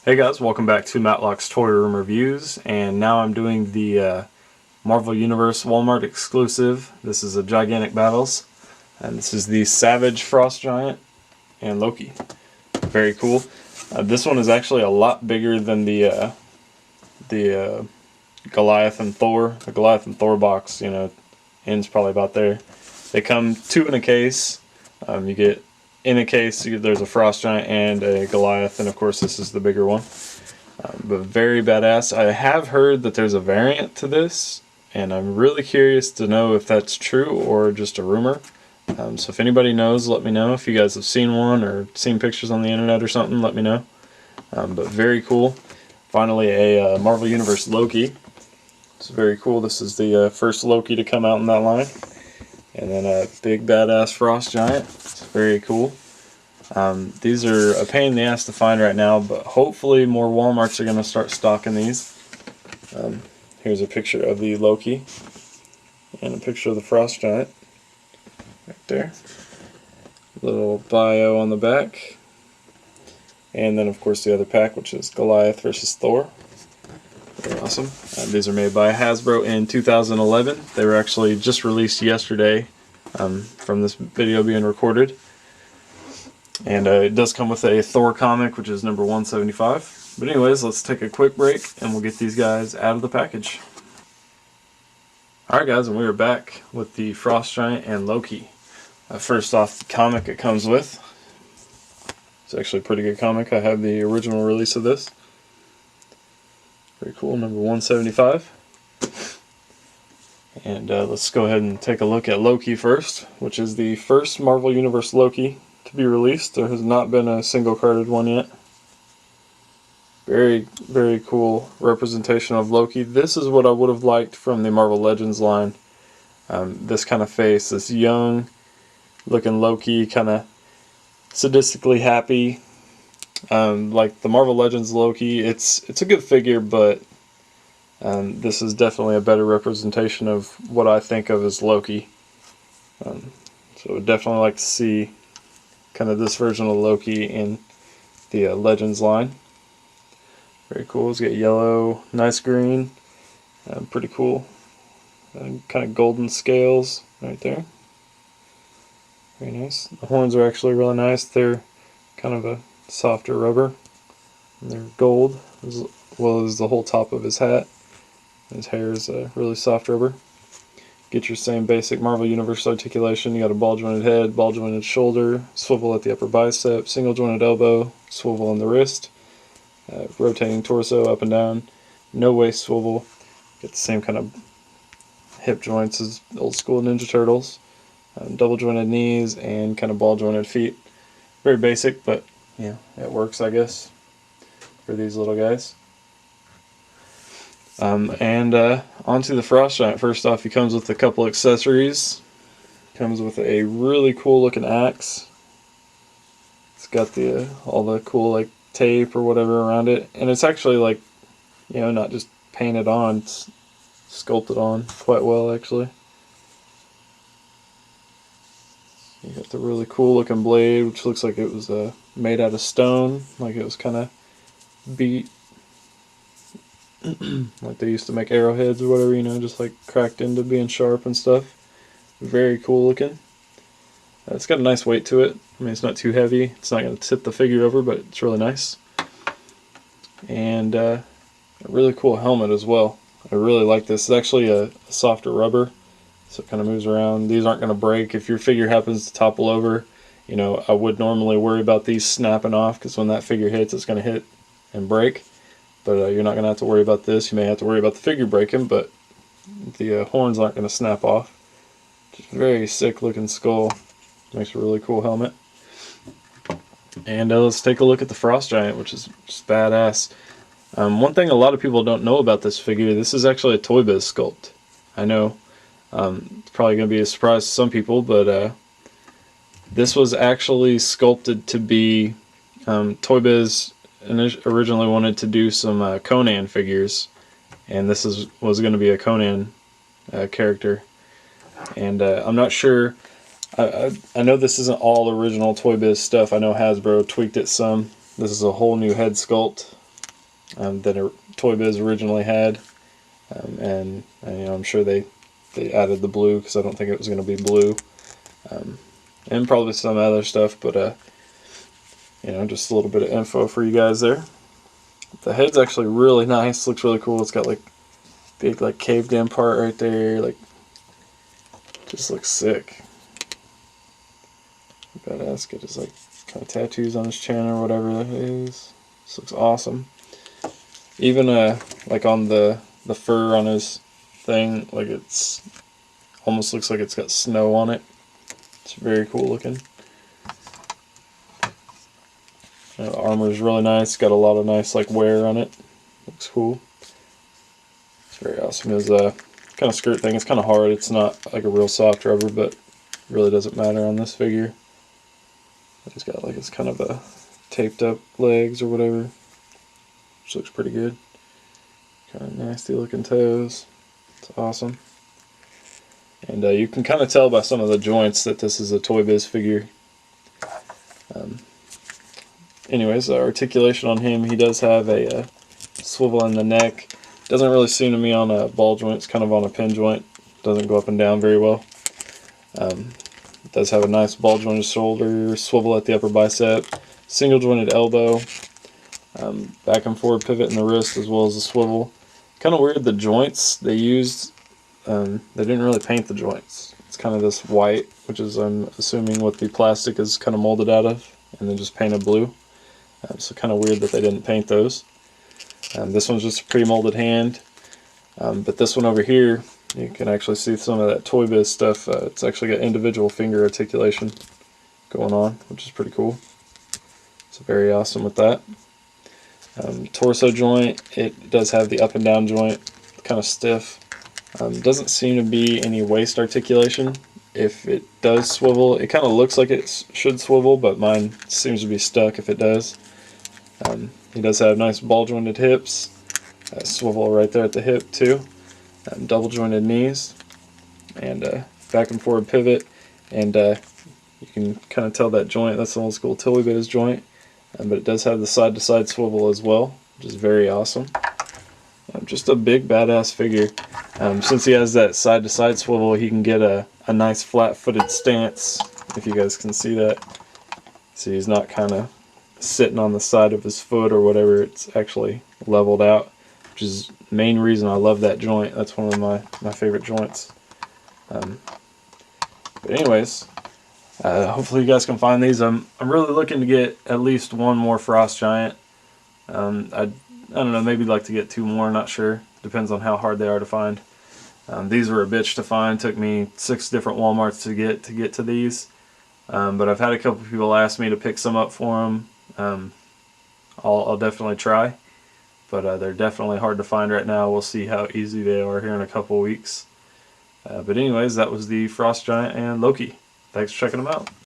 Hey guys, welcome back to Matlock's Toy Room Reviews, and now I'm doing the Marvel Universe Walmart exclusive. This is a Gigantic Battles, and this is the Savage Frost Giant and Loki. Very cool. This one is actually a lot bigger than the Goliath and Thor. The Goliath and Thor box, ends probably about there. They come two in a case. You get in a case, there's a Frost Giant and a Goliath, and of course this is the bigger one. But very badass. I have heard that there's a variant to this, and I'm really curious to know if that's true or just a rumor. So if anybody knows, let me know. If you guys have seen one or seen pictures on the internet or something, let me know. But very cool. Finally, a Marvel Universe Loki. It's very cool. This is the first Loki to come out in that line. And then a big badass Frost Giant. It's very cool. These are a pain in the ass to find right now, but hopefully more Walmarts are going to start stocking these. Here's a picture of the Loki and a picture of the Frost Giant right there. Little bio on the back. And then of course the other pack, which is Goliath versus Thor. Very awesome. These are made by Hasbro in 2011. They were actually just released yesterday from this video being recorded. And it does come with a Thor comic, which is number 175. But anyways, let's take a quick break and we'll get these guys out of the package. Alright guys, and we are back with the Frost Giant and Loki. First off, the comic it comes with. It's actually a pretty good comic. I have the original release of this. Very cool, number 175. And let's go ahead and take a look at Loki first, which is the first Marvel Universe Loki to be released. There has not been a single carded one yet. Very, very cool representation of Loki. This is what I would have liked from the Marvel Legends line. This kind of face, this young looking Loki, kind of sadistically happy. Like the Marvel Legends Loki, it's a good figure, but this is definitely a better representation of what I think of as Loki. So I would definitely like to see kind of this version of Loki in the Legends line. Very cool. It's got yellow, nice green, pretty cool. Kind of golden scales right there. Very nice. The horns are actually really nice. They're kind of a softer rubber. And they're gold, as well as the whole top of his hat. His hair is really soft rubber. Get your same basic Marvel Universe articulation. You got a ball jointed head, ball jointed shoulder, swivel at the upper bicep, single jointed elbow, swivel on the wrist, rotating torso up and down, no waist swivel. Get the same kind of hip joints as old school Ninja Turtles. Double jointed knees and kind of ball jointed feet. Very basic, but yeah, it works, I guess, for these little guys. And onto the Frost Giant. First off, he comes with a couple accessories. Comes with a really cool looking axe. It's got the all the cool like tape or whatever around it, and it's actually like, not just painted on, it's sculpted on quite well actually. You got the really cool looking blade, which looks like it was made out of stone, like it was kind of beat, like they used to make arrowheads or whatever, just like cracked into being sharp and stuff. Very cool looking. It's got a nice weight to it. I mean, it's not too heavy. It's not going to tip the figure over, but it's really nice. And a really cool helmet as well. I really like this. It's actually a softer rubber, so it kind of moves around. These aren't going to break. If your figure happens to topple over, I would normally worry about these snapping off, because when that figure hits, it's going to hit and break. But you're not going to have to worry about this. You may have to worry about the figure breaking, but the horns aren't going to snap off. Just a very sick looking skull. Makes a really cool helmet. And let's take a look at the Frost Giant, which is just badass. One thing a lot of people don't know about this figure, this is actually a Toy Biz sculpt. I know it's probably going to be a surprise to some people, but this was actually sculpted to be Toy Biz originally wanted to do some Conan figures, and this was going to be a Conan character. And I'm not sure. I know this isn't all original Toy Biz stuff. I know Hasbro tweaked it some. This is a whole new head sculpt than Toy Biz originally had, and you know, I'm sure they added the blue because I don't think it was going to be blue, and probably some other stuff, but you know, just a little bit of info for you guys there. The head's actually really nice, looks really cool. It's got like big like caved in part right there, like just looks sick. Badass. Get his like kind of tattoos on his chin or whatever that is. This looks awesome. Even like on the fur on his thing, like it's almost looks like it's got snow on it. It's very cool looking. The armor is really nice. Got a lot of nice like wear on it. Looks cool. It's very awesome. His kind of skirt thing. It's kind of hard. It's not like a real soft rubber, but really doesn't matter on this figure. He's got like his kind of a taped up legs or whatever, which looks pretty good. Kind of nasty looking toes. It's awesome. And you can kind of tell by some of the joints that this is a Toy Biz figure. Anyways, articulation on him, he does have a swivel in the neck. Doesn't really seem to me on a ball joint, it's kind of on a pin joint. Doesn't go up and down very well. It does have a nice ball jointed shoulder, swivel at the upper bicep, single jointed elbow, back and forward pivot in the wrist as well as the swivel. Kind of weird, the joints they used, they didn't really paint the joints. It's kind of this white, which is I'm assuming what the plastic is kind of molded out of, and then just painted blue. So kind of weird that they didn't paint those. This one's just a pre-molded hand, but this one over here, you can actually see some of that Toy Biz stuff. It's actually got individual finger articulation going on, which is pretty cool. It's very awesome with that. Torso joint, it does have the up and down joint, kind of stiff. Doesn't seem to be any waist articulation. If it does swivel, it kind of looks like it should swivel, but mine seems to be stuck if it does. He does have nice ball jointed hips, swivel right there at the hip too, double jointed knees, and back and forward pivot, and you can kind of tell that joint, that's an old school Toy Biz joint, but it does have the side to side swivel as well, which is very awesome. Just a big badass figure. Since he has that side to side swivel, he can get a nice flat footed stance, if you guys can see that. See, he's not kind of sitting on the side of his foot or whatever, it's actually leveled out, which is the main reason I love that joint. That's one of my favorite joints. But anyways, hopefully you guys can find these. I'm really looking to get at least one more Frost Giant. I don't know, maybe like to get 2 more, not sure. Depends on how hard they are to find. These were a bitch to find. Took me 6 different Walmarts to get to these. But I've had a couple people ask me to pick some up for them. I'll definitely try. But they're definitely hard to find right now. We'll see how easy they are here in a couple weeks. But anyways, that was the Frost Giant and Loki. Thanks for checking them out.